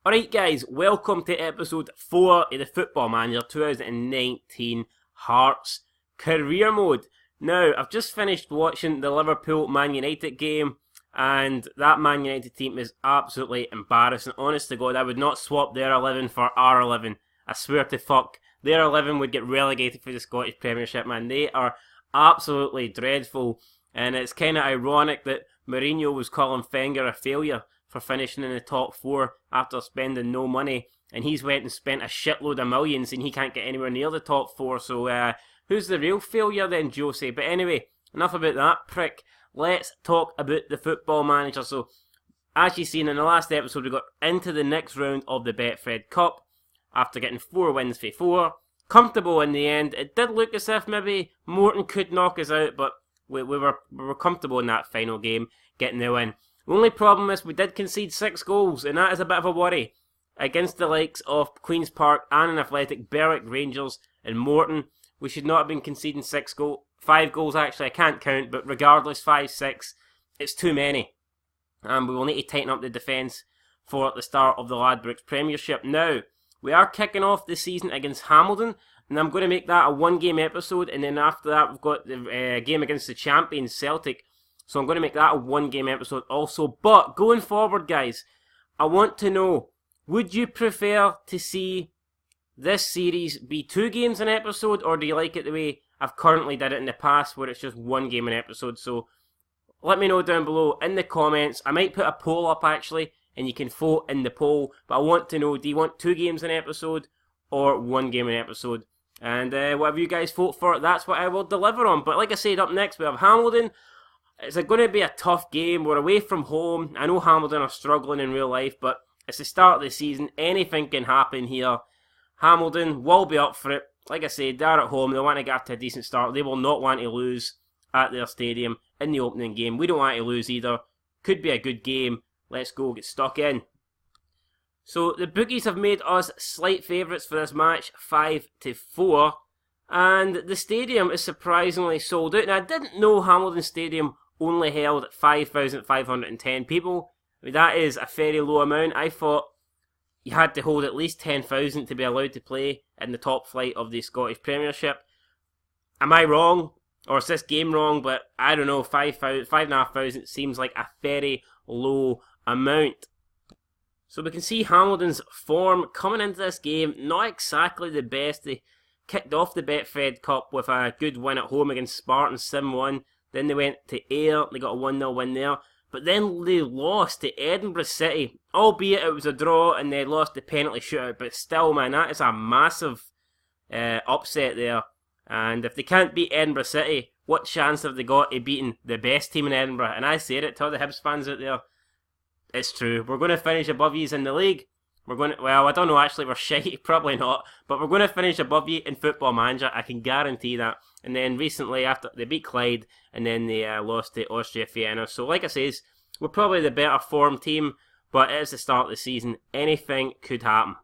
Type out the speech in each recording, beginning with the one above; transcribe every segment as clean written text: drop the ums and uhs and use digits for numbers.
Alright guys, welcome to episode 4 of the Football Manager 2019 Hearts Career Mode. Now, I've just finished watching the Liverpool-Man United game, and that Man United team is absolutely embarrassing. Honest to God, I would not swap their 11 for our 11. I swear to fuck, their 11 would get relegated for the Scottish Premiership, man. They are absolutely dreadful, and it's kind of ironic that Mourinho was calling Wenger a failure for finishing in the top 4 after spending no money, and he's went and spent a shitload of millions and he can't get anywhere near the top 4, so who's the real failure then, Jose? But anyway, enough about that prick. Let's talk about the Football Manager. So, as you've seen in the last episode, we got into the next round of the Betfred Cup after getting 4 wins for 4. Comfortable in the end. It did look as if maybe Morton could knock us out, but we were comfortable in that final game, getting the win. The only problem is we did concede 6 goals, and that is a bit of a worry. Against the likes of Queen's Park and an athletic Berwick Rangers and Morton, we should not have been conceding 5 goals actually, I can't count, but regardless, 5, 6, it's too many. And we will need to tighten up the defence for the start of the Ladbrokes Premiership. Now, we are kicking off the season against Hamilton, and I'm going to make that a 1-game episode, and then after that we've got the game against the champions Celtic. So I'm going to make that a 1-game episode also. But going forward, guys, I want to know, would you prefer to see this series be 2 games an episode, or do you like it the way I've currently did it in the past, where it's just 1 game an episode? So let me know down below in the comments. I might put a poll up actually, and you can vote in the poll. But I want to know, do you want 2 games an episode or 1 game an episode? And whatever you guys vote for, that's what I will deliver on. But like I said, up next we have Hamilton. It's going to be a tough game. We're away from home. I know Hamilton are struggling in real life, but it's the start of the season. Anything can happen here. Hamilton will be up for it. Like I said, they're at home. They want to get to a decent start. They will not want to lose at their stadium in the opening game. We don't want to lose either. Could be a good game. Let's go get stuck in. So the bookies have made us slight favourites for this match, 5-4. And the stadium is surprisingly sold out. Now, I didn't know Hamilton Stadium only held 5,510 people. I mean, that is a very low amount. I thought you had to hold at least 10,000 to be allowed to play in the top flight of the Scottish Premiership. Am I wrong? Or is this game wrong? But I don't know, 5,500 seems like a very low amount. So we can see Hamilton's form coming into this game, not exactly the best. They kicked off the Betfred Cup with a good win at home against Spartan 7-1. Then they went to Ayr, they got a 1-0 win there. But then they lost to Edinburgh City, albeit it was a draw and they lost the penalty shootout. But still, man, that is a massive upset there. And if they can't beat Edinburgh City, what chance have they got of beating the best team in Edinburgh? And I say it to all the Hibs fans out there, it's true. We're going to finish above yous in the league. We're going to, well, I don't know actually, we're shite, probably not, but we're going to finish above you in Football Manager, I can guarantee that. And then recently, after they beat Clyde, and then they lost to Austria Vienna. So like I says, we're probably the better form team, but it is the start of the season, anything could happen.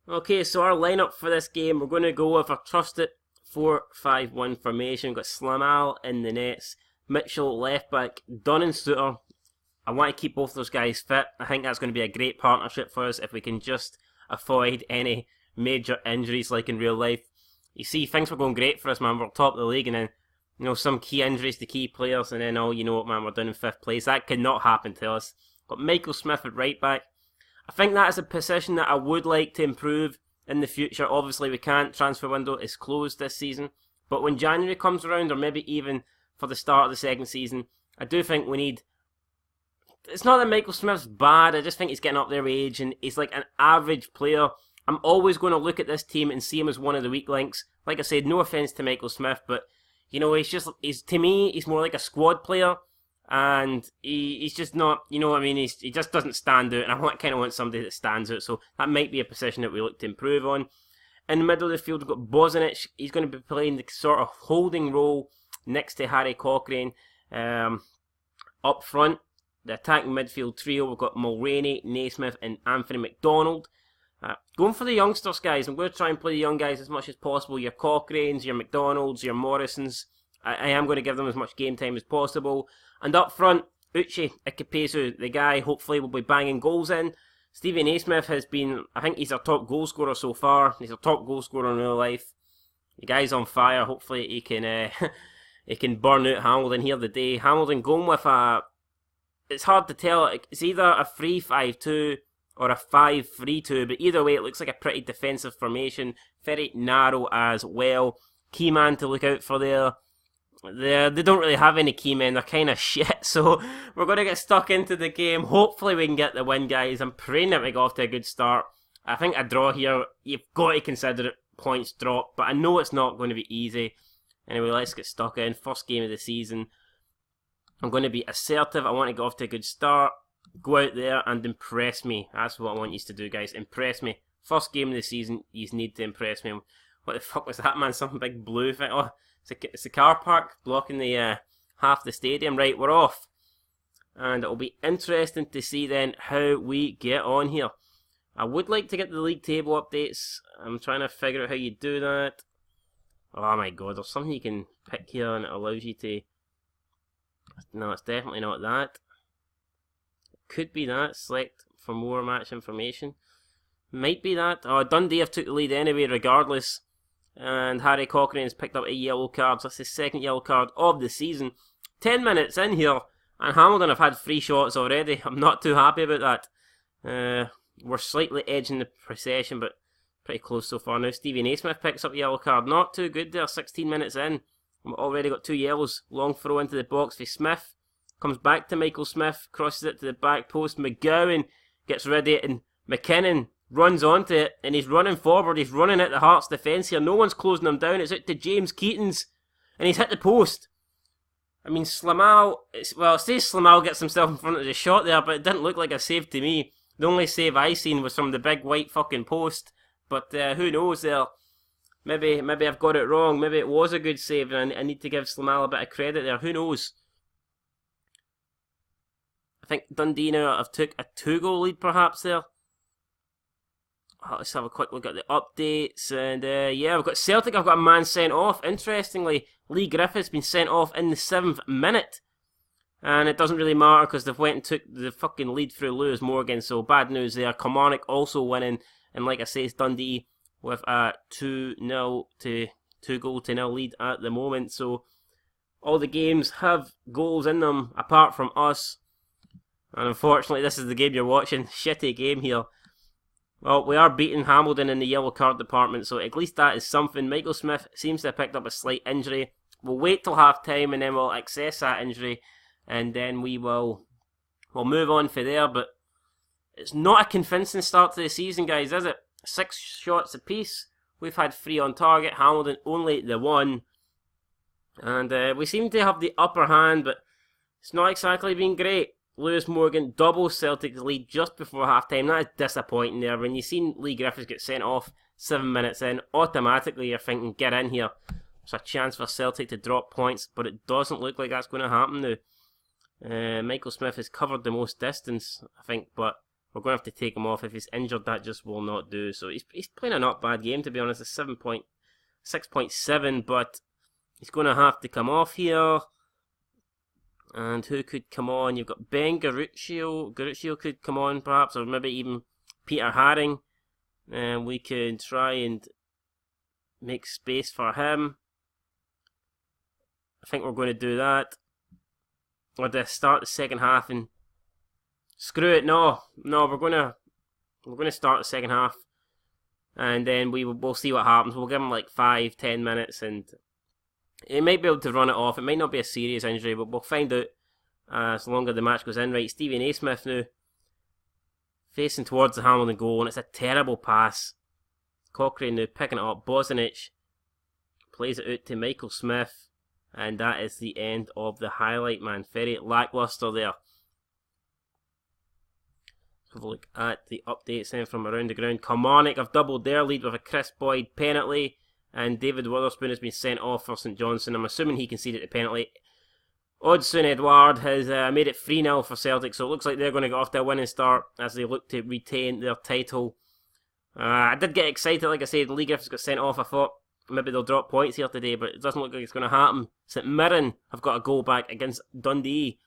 Okay, so our lineup for this game, we're going to go with a trusted 4-5-1 formation. We've got Slamal in the nets, Mitchell left back, Dunn and Suter. I want to keep both those guys fit. I think that's going to be a great partnership for us if we can just avoid any major injuries like in real life. You see, things were going great for us, man. We're top of the league, and then, you know, some key injuries to key players, and then, oh, you know what, man, we're down in 5th place. That could not happen to us. Got Michael Smith at right back. I think that is a position that I would like to improve in the future. Obviously, we can't. Transfer window is closed this season. But when January comes around, or maybe even for the start of the second season, I do think we need... It's not that Michael Smith's bad, I just think he's getting up there with age, and he's like an average player. I'm always going to look at this team and see him as one of the weak links. Like I said, no offence to Michael Smith, but, you know, to me, he's more like a squad player, and he's just not, you know what I mean, he just doesn't stand out, and I kind of want somebody that stands out, so that might be a position that we look to improve on. In the middle of the field, we've got Bozanic. He's going to be playing the sort of holding role next to Harry Cochrane. Up front, the attacking midfield trio, we've got Mulroney, Naismith and Anthony McDonald. Going for the youngsters, guys. I'm going to try and play the young guys as much as possible. Your Cochranes, your McDonalds, your Morrisons. I am going to give them as much game time as possible. And up front, Uche Ikepesu, the guy hopefully will be banging goals in. Stevie Naismith has been, I think he's our top goal scorer so far. He's our top goal scorer in real life. The guy's on fire. Hopefully he can he can burn out Hamilton here today. Hamilton going with a, it's hard to tell. It's either a 3-5-2 or a 5-3-2, but either way it looks like a pretty defensive formation. Very narrow as well. Key man to look out for there. They don't really have any key men, they're kind of shit, so we're going to get stuck into the game. Hopefully we can get the win, guys. I'm praying that we get off to a good start. I think a draw here, you've got to consider it points drop, but I know it's not going to be easy. Anyway, let's get stuck in. First game of the season. I'm going to be assertive, I want to get off to a good start. Go out there and impress me. That's what I want you to do, guys. Impress me. First game of the season, you need to impress me. What the fuck was that, man? Something big blue thing? Oh, it's a car park blocking the half the stadium. Right, we're off. And it'll be interesting to see then how we get on here. I would like to get the league table updates. I'm trying to figure out how you do that. Oh my god, there's something you can pick here and it allows you to... No, it's definitely not that. It could be that. Select for more match information. Might be that. Oh, Dundee have took the lead anyway, regardless. And Harry Cochrane has picked up a yellow card. So that's his second yellow card of the season. 10 minutes in here, and Hamilton have had 3 shots already. I'm not too happy about that. We're slightly edging the procession, but pretty close so far now. Stevie Naismith picks up a yellow card. Not too good there, 16 minutes in. We've already got 2 yellows. Long throw into the box for Smith. Comes back to Michael Smith, crosses it to the back post. McGowan gets ready, and McKinnon runs onto it, and he's running forward. He's running at the Hearts defence here. No one's closing him down. It's out to James Keatons, and he's hit the post. I mean, Slamal, well, it says Slamal gets himself in front of the shot there, but it didn't look like a save to me. The only save I seen was from the big white fucking post, but who knows there. Maybe I've got it wrong. Maybe it was a good save, and I need to give Slamal a bit of credit there. Who knows? I think Dundee now have took a 2-goal lead perhaps there. Let's have a quick look at the updates, and yeah, we've got Celtic. I've got a man sent off. Interestingly, Lee Griffith's been sent off in the 7th minute, and it doesn't really matter because they've went and took the fucking lead through Lewis Morgan. So bad news there. Kilmarnock also winning, and like I say, it's Dundee with a 2-0 to 2-0 lead at the moment. So all the games have goals in them apart from us, and unfortunately, this is the game you're watching. Shitty game here. Well, we are beating Hamilton in the yellow card department, so at least that is something. Michael Smith seems to have picked up a slight injury. We'll wait till half time and then we'll assess that injury, and then we'll move on for there. But it's not a convincing start to the season, guys, is it? 6 shots apiece. We've had 3 on target. Hamilton only the 1. And we seem to have the upper hand, but it's not exactly been great. Lewis Morgan doubles Celtic's lead just before half-time. That is disappointing there. When you've seen Lee Griffiths get sent off 7 minutes in, automatically you're thinking, get in here. There's a chance for Celtic to drop points, but it doesn't look like that's going to happen now. Michael Smith has covered the most distance, I think, but we're going to have to take him off. If he's injured, that just will not do. So he's playing a not bad game, to be honest. It's 6.7, but he's going to have to come off here. And who could come on? You've got Ben Garuccio. Garuccio could come on perhaps, or maybe even Peter Haring. And we could try and make space for him. I think we're going to do that. Or to start the second half and screw it. No, we're going to start the second half, and then we'll see what happens. We'll give him like 5-10 minutes, and he might be able to run it off. It might not be a serious injury, but we'll find out as longer the match goes in. Right, Stevie Naismith now facing towards the Hamilton goal, and it's a terrible pass. Cochrane now picking it up. Bosnich plays it out to Michael Smith, and that is the end of the highlight, man. Very lacklustre there. Have a look at the updates then from around the ground. Kilmarnock have doubled their lead with a Chris Boyd penalty, and David Witherspoon has been sent off for St Johnstone. I'm assuming he conceded the penalty. Odsonne Edouard has made it 3-0 for Celtic, so it looks like they're going to get off to a winning start as they look to retain their title. I did get excited, like I said. Lee Griffiths got sent off. I thought maybe they'll drop points here today, but it doesn't look like it's going to happen. St Mirren have got a goal back against Dundee.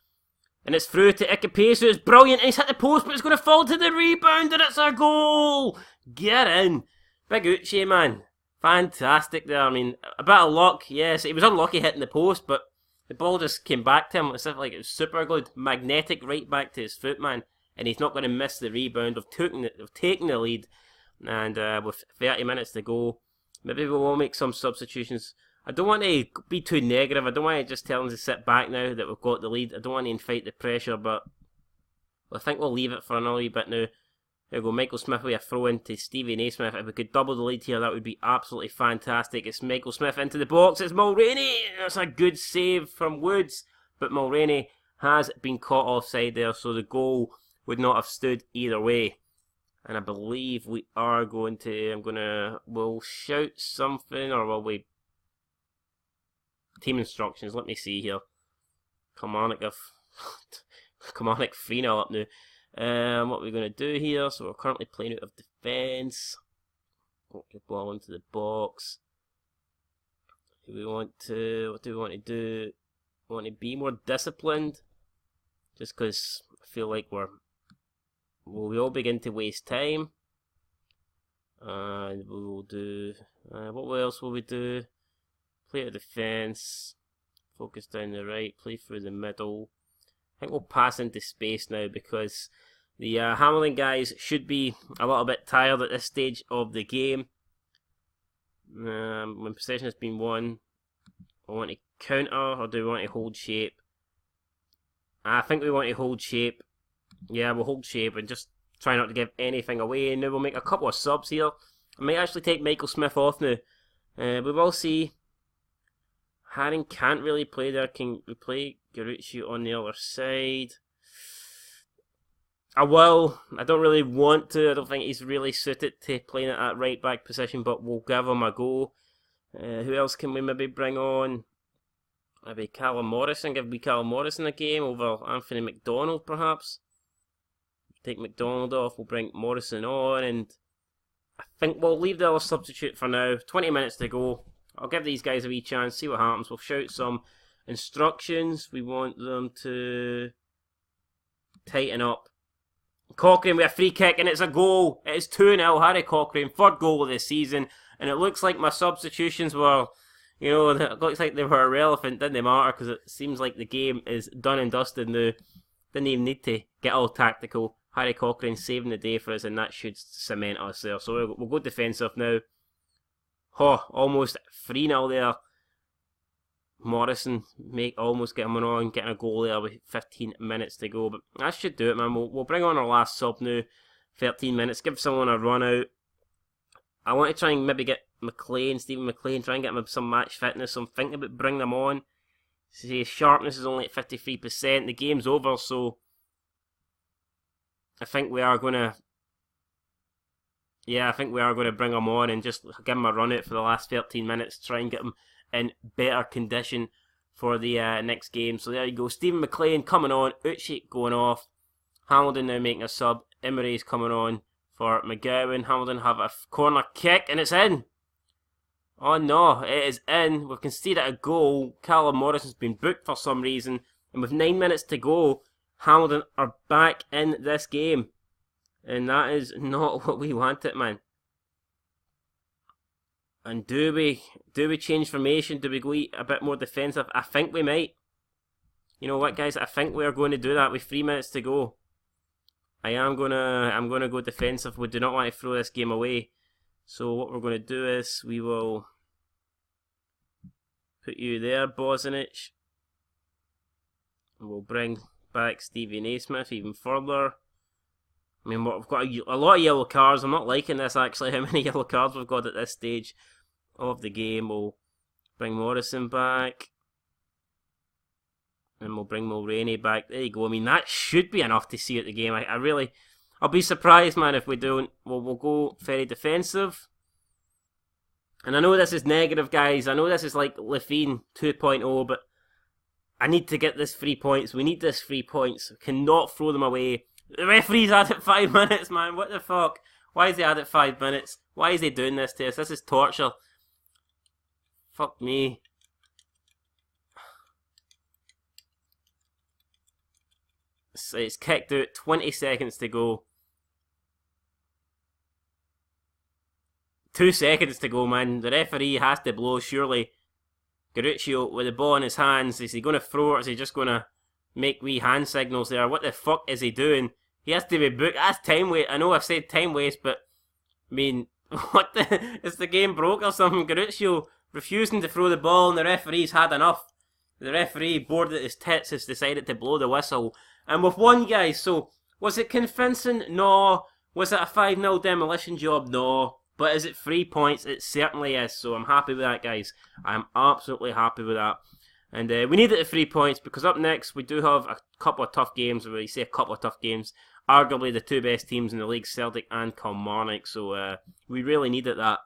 And it's through to Ikepesu. It's brilliant. And he's hit the post, but it's going to fall to the rebound, and it's a goal. Get in. Big Uche, man. Fantastic there. I mean, a bit of luck, yes. He was unlucky hitting the post, but the ball just came back to him as if like it was super glued. Magnetic right back to his foot, man. And he's not going to miss the rebound of taking the lead. And with 30 minutes to go, maybe we will make some substitutions. I don't want to be too negative. I don't want to just tell them to sit back now that we've got the lead. I don't want to fight the pressure, but I think we'll leave it for another wee bit now. There we go, Michael Smith with a throw into Stevie Naismith. If we could double the lead here, that would be absolutely fantastic. It's Michael Smith into the box. It's Mulroney. That's a good save from Woods, but Mulroney has been caught offside there, so the goal would not have stood either way. And I believe we are going to, we'll shout something, or will we? Team instructions, let me see here. Kilmarnock 3-0 up now. What we're going to do here, so we're currently playing out of defence. Put the ball into the box. What do we want to do? We want to be more disciplined. Just because I feel like we all begin to waste time. And we will do, what else will we do? Play to defence, focus down the right, play through the middle. I think we'll pass into space now because the Hamilton guys should be a little bit tired at this stage of the game. When possession has been won, I want to counter, or do we want to hold shape? I think we want to hold shape. Yeah, we'll hold shape and just try not to give anything away. Now we'll make a couple of subs here. I might actually take Michael Smith off now. We will see. Haring can't really play there. Can we play Garucci on the other side? I will. I don't really want to. I don't think he's really suited to playing at that right back position, but we'll give him a go. Who else can we maybe bring on? Maybe Callum Morrison. Give Callum Morrison a game over Anthony McDonald, perhaps. Take McDonald off. We'll bring Morrison on, and I think we'll leave the other substitute for now. 20 minutes to go. I'll give these guys a wee chance, see what happens. We'll shout some instructions. We want them to tighten up. Cochrane with a free kick, and it's a goal. It is 2-0, Harry Cochrane, third goal of the season. And it looks like my substitutions were, it looks like they were irrelevant. Didn't they matter? Because it seems like the game is done and dusted now. Didn't even need to get all tactical. Harry Cochrane saving the day for us, and that should cement us there. So we'll go defensive now. Oh, almost 3-0 there. Morrison almost getting on, getting a goal there with 15 minutes to go. But that should do it, man. We'll bring on our last sub now. 13 minutes. Give someone a run out. I want to try and maybe get Stephen McLean, try and get him some match fitness. So I'm thinking about bringing them on. See, his sharpness is only at 53%. The game's over, so I think we are going to... Yeah, I think we are going to bring him on and just give him a run out for the last 13 minutes. Try and get him in better condition for the next game. So there you go. Stephen McLean coming on. Uche going off. Hamilton now making a sub. Emery's coming on for McGowan. Hamilton have a corner kick and it's in. Oh no, it is in. We've conceded a goal. Callum Morrison's been booked for some reason. And with 9 minutes to go, Hamilton are back in this game. And that is not what we wanted, man. And do we change formation? Do we go a bit more defensive? I think we might. You know what, guys? I think we are going to do that with 3 minutes to go. I'm gonna go defensive. We do not want to throw this game away. So what we're going to do is we will put you there, Bosnich. And we'll bring back Stevie Naismith even further. I mean, we've got a lot of yellow cards. I'm not liking this, actually, how many yellow cards we've got at this stage of the game. We'll bring Morrison back. And we'll bring Mulroney back. There you go. I mean, that should be enough to see at the game. I'll be surprised, man, if we don't. We'll go very defensive. And I know this is negative, guys. I know this is like Lefine 2.0, but I need to get this 3 points. We need this 3 points. We cannot throw them away. The referee's added 5 minutes, man. What the fuck? Why is he added 5 minutes? Why is he doing this to us? This is torture. Fuck me. It's kicked out, 20 seconds to go. 2 seconds to go, man. The referee has to blow, surely. Garuccio with the ball in his hands. Is he going to throw it, or is he just going to make wee hand signals there? What the fuck is he doing? He has to be booked. That's time waste. I know I've said time waste, but I mean, what the... Is the game broke or something? Garuccio refusing to throw the ball, and the referee's had enough. The referee, bored at his tits, has decided to blow the whistle. And we've won, guys. So, was it convincing? No. Was it a 5-0 demolition job? No. But is it 3 points? It certainly is. So I'm happy with that, guys. I'm absolutely happy with that. And we needed the 3 points, because up next we do have a couple of tough games. When we say a couple of tough games, arguably the two best teams in the league, Celtic and Kilmarnock. So we really needed that,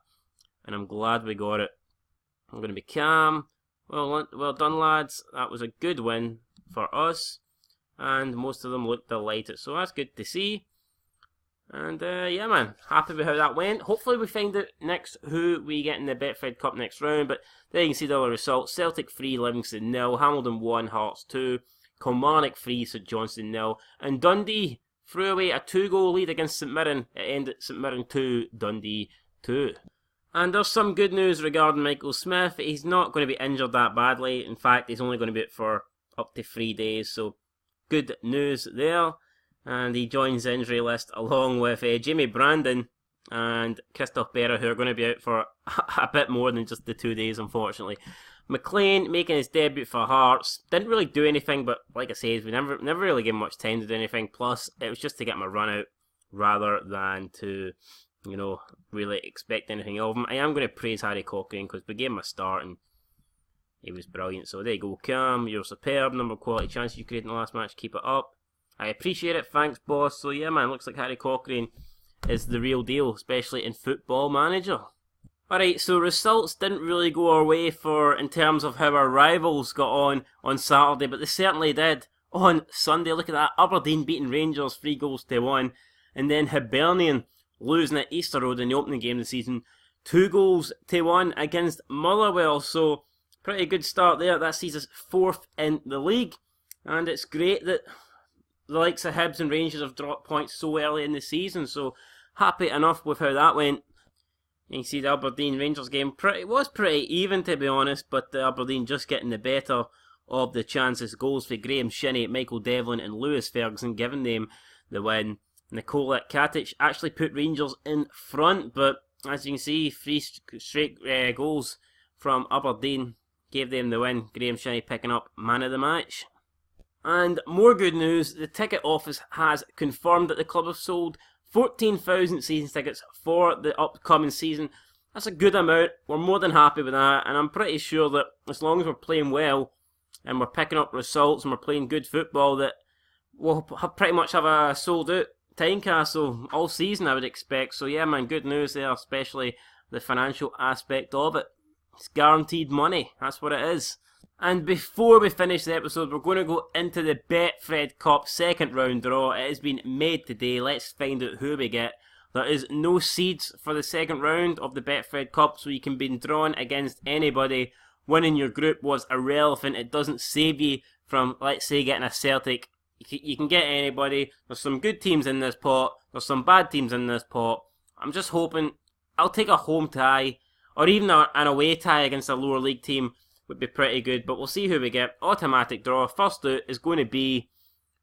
and I'm glad we got it. I'm going to be calm. Well done, lads. That was a good win for us, and most of them looked delighted. So that's good to see. And yeah, man, happy with how that went. Hopefully we find out next who we get in the Betfred Cup next round. But there you can see the other results. Celtic 3, Livingston 0, Hamilton 1, Hearts 2, Kilmarnock 3, St Johnstone 0, and Dundee threw away a 2-goal lead against St Mirren. It ended St Mirren 2, Dundee 2. And there's some good news regarding Michael Smith. He's not going to be injured that badly. In fact, he's only going to be out for up to 3 days. So good news there. And he joins the injury list along with Jamie Brandon and Christoph Berra, who are going to be out for a bit more than just the 2 days, unfortunately. McLean making his debut for Hearts. Didn't really do anything, but like I said, we never really gave him much time to do anything. Plus, it was just to get him a run out rather than to, you know, really expect anything of him. I am going to praise Harry Cochrane because we gave him a start and he was brilliant. So there you go, Cam. You're superb. Number of quality chances you created in the last match. Keep it up. I appreciate it, thanks boss. So yeah, man, looks like Harry Cochrane is the real deal, especially in Football Manager. Alright, so results didn't really go our way in terms of how our rivals got on Saturday, but they certainly did on Sunday. Look at that, Aberdeen beating Rangers 3-1, and then Hibernian losing at Easter Road in the opening game of the season 2-1 against Motherwell. So pretty good start there. That sees us 4th in the league, and it's great that the likes of Hibs and Rangers have dropped points so early in the season, so happy enough with how that went. You can see the Aberdeen-Rangers game was pretty even, to be honest, but Aberdeen just getting the better of the chances. Goals for Graham Shinney, Michael Devlin and Lewis Ferguson giving them the win. Nikola Katic actually put Rangers in front, but as you can see, 3 straight goals from Aberdeen gave them the win. Graham Shinney picking up man of the match. And more good news, the ticket office has confirmed that the club have sold 14,000 season tickets for the upcoming season. That's a good amount. We're more than happy with that, and I'm pretty sure that as long as we're playing well and we're picking up results and we're playing good football, that we'll pretty much have a sold out Tynecastle all season, I would expect. So yeah, man, good news there, especially the financial aspect of it. It's guaranteed money, that's what it is. And before we finish the episode, we're going to go into the Betfred Cup second round draw. It has been made today. Let's find out who we get. There is no seeds for the second round of the Betfred Cup, so you can be drawn against anybody. Winning your group was irrelevant. It doesn't save you from, let's say, getting a Celtic. You can get anybody. There's some good teams in this pot. There's some bad teams in this pot. I'm just hoping I'll take a home tie, or even an away tie against a lower league team. Would be pretty good, but we'll see who we get. Automatic draw. First out is going to be...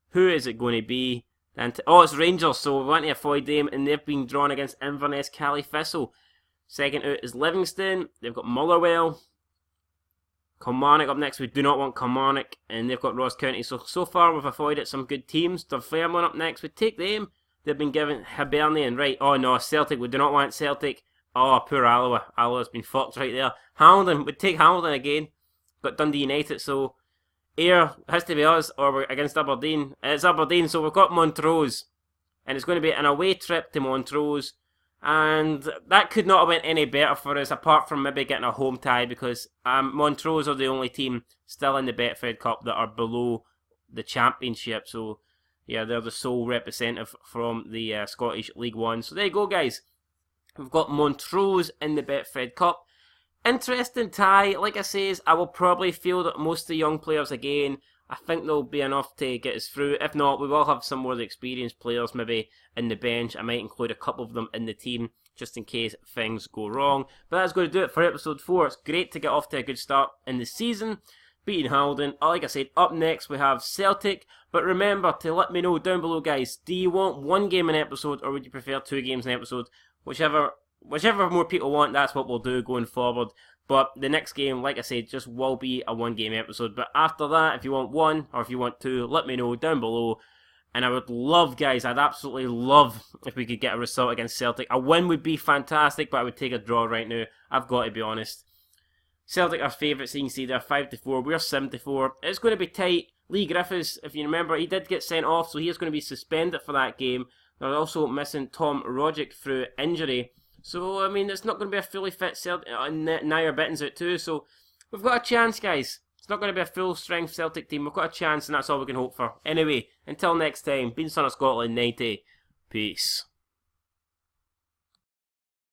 Who is it going to be? It's Rangers, so we want to avoid them, and they've been drawn against Inverness Cally Thistle. Second out is Livingston. They've got Motherwell. Kilmarnock up next. We do not want Kilmarnock, and they've got Ross County. So far we've avoided some good teams. Dunfermline up next. We take them. They've been given Hibernian. Right. Oh no, Celtic. We do not want Celtic. Oh, poor Alloa. Alloa's been fucked right there. Hamilton. We'd take Hamilton again. Got Dundee United, so Ayr has to be us, or we're against Aberdeen. It's Aberdeen, so we've got Montrose, and it's going to be an away trip to Montrose, and that could not have went any better for us, apart from maybe getting a home tie, because Montrose are the only team still in the Betfred Cup that are below the Championship, so yeah, they're the sole representative from the Scottish League One. So there you go, guys. We've got Montrose in the Betfred Cup. Interesting tie. Like I says, I will probably field most of the young players again. I think there'll be enough to get us through. If not, we will have some more of the experienced players maybe in the bench. I might include a couple of them in the team just in case things go wrong. But that's going to do it for episode 4. It's great to get off to a good start in the season, beating Haldon. Like I said, up next we have Celtic. But remember to let me know down below, guys, do you want 1 game an episode or would you prefer 2 games an episode? Whichever more people want, that's what we'll do going forward. But the next game, like I said, just will be a 1 game episode. But after that, if you want 1 or if you want 2, let me know down below. And I would love, guys, I'd absolutely love if we could get a result against Celtic. A win would be fantastic, but I would take a draw right now. I've got to be honest. Celtic are favourites, you can see they're 5-4. We're 7-4. It's going to be tight. Lee Griffiths, if you remember, he did get sent off, so he is going to be suspended for that game. They're also missing Tom Rogic through injury. So, I mean, it's not going to be a fully fit Celtic. Nair Bitten's out too, so we've got a chance, guys. It's not going to be a full-strength Celtic team. We've got a chance, and that's all we can hope for. Anyway, until next time, been Son of Scotland 90. Peace.